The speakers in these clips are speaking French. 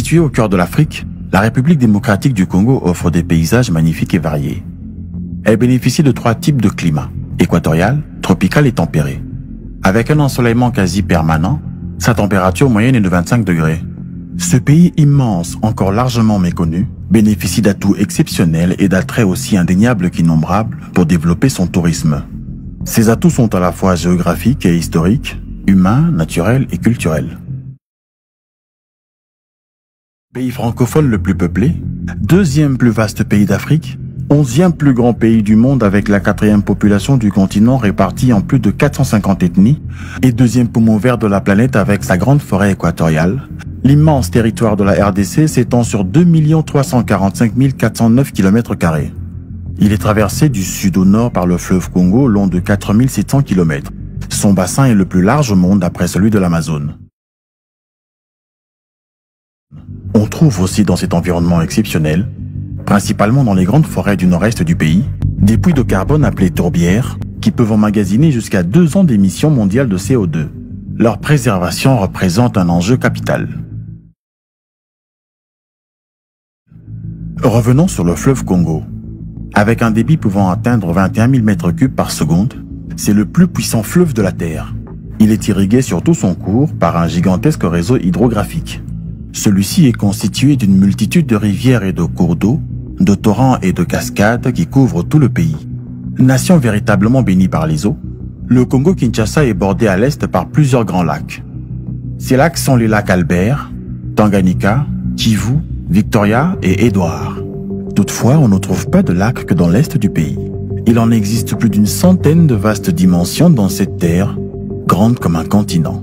Située au cœur de l'Afrique, la République démocratique du Congo offre des paysages magnifiques et variés. Elle bénéficie de 3 types de climats, équatorial, tropical et tempéré. Avec un ensoleillement quasi permanent, sa température moyenne est de 25 degrés. Ce pays immense, encore largement méconnu, bénéficie d'atouts exceptionnels et d'attraits aussi indéniables qu'innombrables pour développer son tourisme. Ces atouts sont à la fois géographiques et historiques, humains, naturels et culturels. Pays francophone le plus peuplé, 2e plus vaste pays d'Afrique, 11e plus grand pays du monde avec la 4e population du continent répartie en plus de 450 ethnies et 2e poumon vert de la planète avec sa grande forêt équatoriale, l'immense territoire de la RDC s'étend sur 2 345 409 km². Il est traversé du sud au nord par le fleuve Congo long de 4 700 km. Son bassin est le plus large au monde après celui de l'Amazone. On trouve aussi dans cet environnement exceptionnel, principalement dans les grandes forêts du nord-est du pays, des puits de carbone appelés tourbières qui peuvent emmagasiner jusqu'à 2 ans d'émissions mondiales de CO2. Leur préservation représente un enjeu capital. Revenons sur le fleuve Congo. Avec un débit pouvant atteindre 21 000 m3 par seconde, c'est le plus puissant fleuve de la Terre. Il est irrigué sur tout son cours par un gigantesque réseau hydrographique. Celui-ci est constitué d'une multitude de rivières et de cours d'eau, de torrents et de cascades qui couvrent tout le pays. Nation véritablement bénie par les eaux, le Congo-Kinshasa est bordé à l'est par plusieurs grands lacs. Ces lacs sont les lacs Albert, Tanganyika, Kivu, Victoria et Édouard. Toutefois, on ne trouve pas de lacs que dans l'est du pays. Il en existe plus d'une centaine de vastes dimensions dans cette terre, grande comme un continent.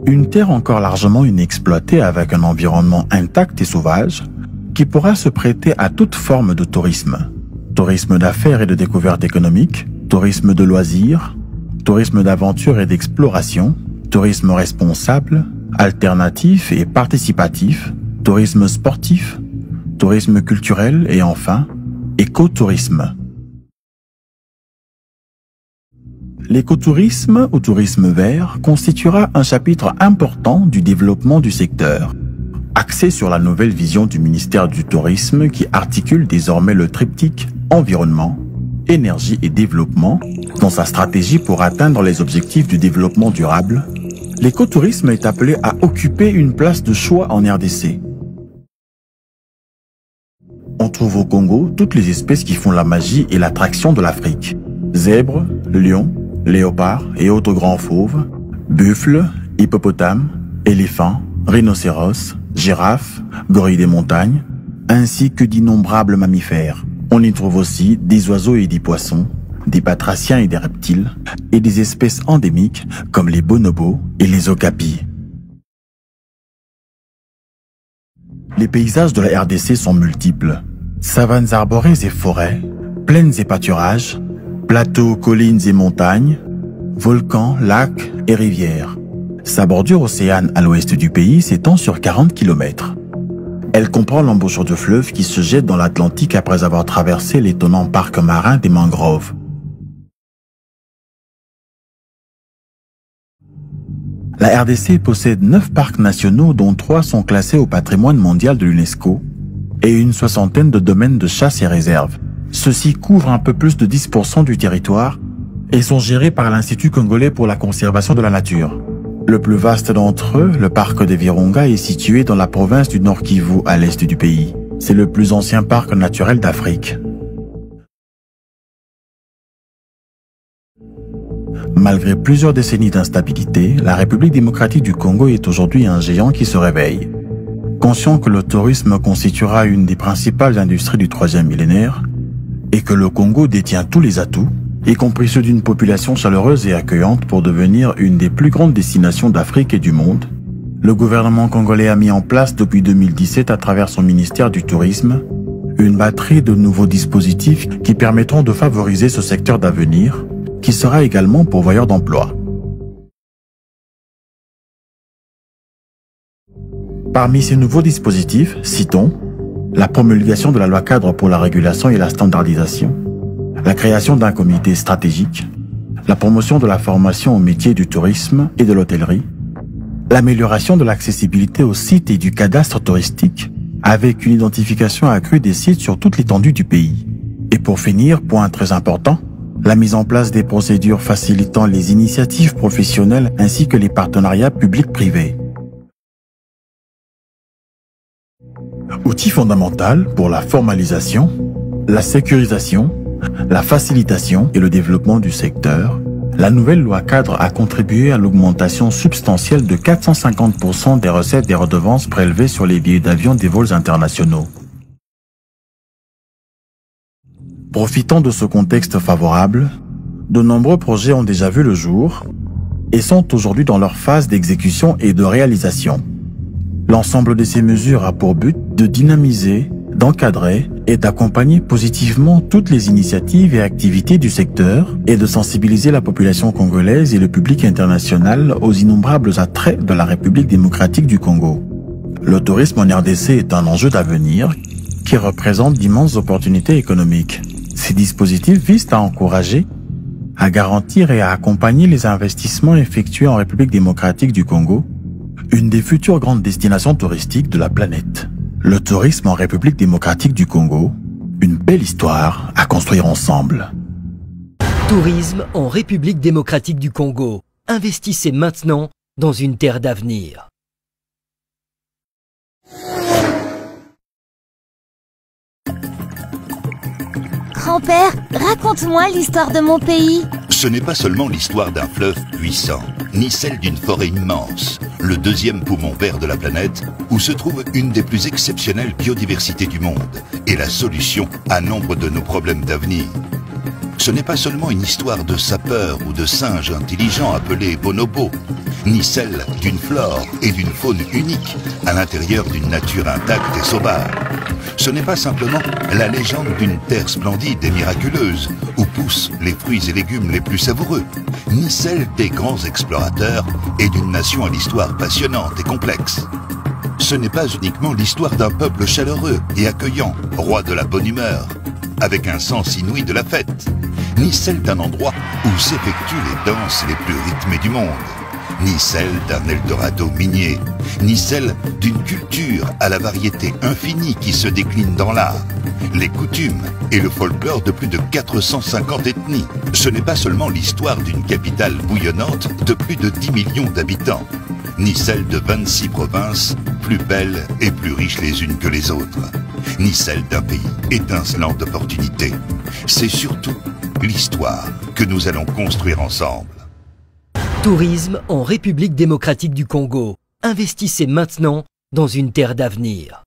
Une terre encore largement inexploitée avec un environnement intact et sauvage qui pourra se prêter à toute forme de tourisme. Tourisme d'affaires et de découverte économique, tourisme de loisirs, tourisme d'aventure et d'exploration, tourisme responsable, alternatif et participatif, tourisme sportif, tourisme culturel et enfin, écotourisme. L'écotourisme ou tourisme vert constituera un chapitre important du développement du secteur, axé sur la nouvelle vision du ministère du Tourisme qui articule désormais le triptyque environnement, énergie et développement dans sa stratégie pour atteindre les objectifs du développement durable. L'écotourisme est appelé à occuper une place de choix en RDC. On trouve au Congo toutes les espèces qui font la magie et l'attraction de l'Afrique. Zèbres, lions, léopards et autres grands fauves, buffles, hippopotames, éléphants, rhinocéros, girafes, gorilles des montagnes, ainsi que d'innombrables mammifères. On y trouve aussi des oiseaux et des poissons, des batraciens et des reptiles, et des espèces endémiques comme les bonobos et les okapis. Les paysages de la RDC sont multiples. Savanes arborées et forêts, plaines et pâturages, plateaux, collines et montagnes, volcans, lacs et rivières. Sa bordure océane à l'ouest du pays s'étend sur 40 km. Elle comprend l'embouchure de fleuves qui se jette dans l'Atlantique après avoir traversé l'étonnant parc marin des mangroves. La RDC possède 9 parcs nationaux dont 3 sont classés au patrimoine mondial de l'UNESCO et une soixantaine de domaines de chasse et réserves. Ceux-ci couvrent un peu plus de 10% du territoire et sont gérés par l'Institut congolais pour la conservation de la nature. Le plus vaste d'entre eux, le parc des Virunga, est situé dans la province du Nord Kivu à l'est du pays. C'est le plus ancien parc naturel d'Afrique. Malgré plusieurs décennies d'instabilité, la République démocratique du Congo est aujourd'hui un géant qui se réveille. Conscient que le tourisme constituera une des principales industries du 3e millénaire et que le Congo détient tous les atouts, y compris ceux d'une population chaleureuse et accueillante pour devenir une des plus grandes destinations d'Afrique et du monde, le gouvernement congolais a mis en place depuis 2017 à travers son ministère du Tourisme une batterie de nouveaux dispositifs qui permettront de favoriser ce secteur d'avenir, qui sera également pourvoyeur d'emplois. Parmi ces nouveaux dispositifs, citons la promulgation de la loi cadre pour la régulation et la standardisation, la création d'un comité stratégique, la promotion de la formation au métier du tourisme et de l'hôtellerie, l'amélioration de l'accessibilité aux sites et du cadastre touristique, avec une identification accrue des sites sur toute l'étendue du pays. Et pour finir, point très important, la mise en place des procédures facilitant les initiatives professionnelles ainsi que les partenariats publics-privés. Outil fondamental pour la formalisation, la sécurisation, la facilitation et le développement du secteur, la nouvelle loi cadre a contribué à l'augmentation substantielle de 450% des recettes des redevances prélevées sur les billets d'avion des vols internationaux. Profitant de ce contexte favorable, de nombreux projets ont déjà vu le jour et sont aujourd'hui dans leur phase d'exécution et de réalisation. L'ensemble de ces mesures a pour but de dynamiser, d'encadrer et d'accompagner positivement toutes les initiatives et activités du secteur et de sensibiliser la population congolaise et le public international aux innombrables attraits de la République démocratique du Congo. Le tourisme en RDC est un enjeu d'avenir qui représente d'immenses opportunités économiques. Ces dispositifs visent à encourager, à garantir et à accompagner les investissements effectués en République démocratique du Congo, une des futures grandes destinations touristiques de la planète. Le tourisme en République démocratique du Congo, une belle histoire à construire ensemble. Tourisme en République démocratique du Congo. Investissez maintenant dans une terre d'avenir. Grand-père, raconte-moi l'histoire de mon pays. Ce n'est pas seulement l'histoire d'un fleuve puissant, ni celle d'une forêt immense, le deuxième poumon vert de la planète, où se trouve une des plus exceptionnelles biodiversités du monde, et la solution à nombre de nos problèmes d'avenir. Ce n'est pas seulement une histoire de sapeurs ou de singes intelligents appelés bonobos, ni celle d'une flore et d'une faune unique à l'intérieur d'une nature intacte et sauvage. Ce n'est pas simplement la légende d'une terre splendide et miraculeuse où poussent les fruits et légumes les plus savoureux, ni celle des grands explorateurs et d'une nation à l'histoire passionnante et complexe. Ce n'est pas uniquement l'histoire d'un peuple chaleureux et accueillant, roi de la bonne humeur, avec un sens inouï de la fête, ni celle d'un endroit où s'effectuent les danses les plus rythmées du monde, ni celle d'un Eldorado minier, ni celle d'une culture à la variété infinie qui se décline dans l'art, les coutumes et le folklore de plus de 450 ethnies. Ce n'est pas seulement l'histoire d'une capitale bouillonnante de plus de 10 millions d'habitants, ni celle de 26 provinces plus belles et plus riches les unes que les autres, ni celle d'un pays étincelant d'opportunités. C'est surtout l'histoire que nous allons construire ensemble. Tourisme en République démocratique du Congo. Investissez maintenant dans une terre d'avenir.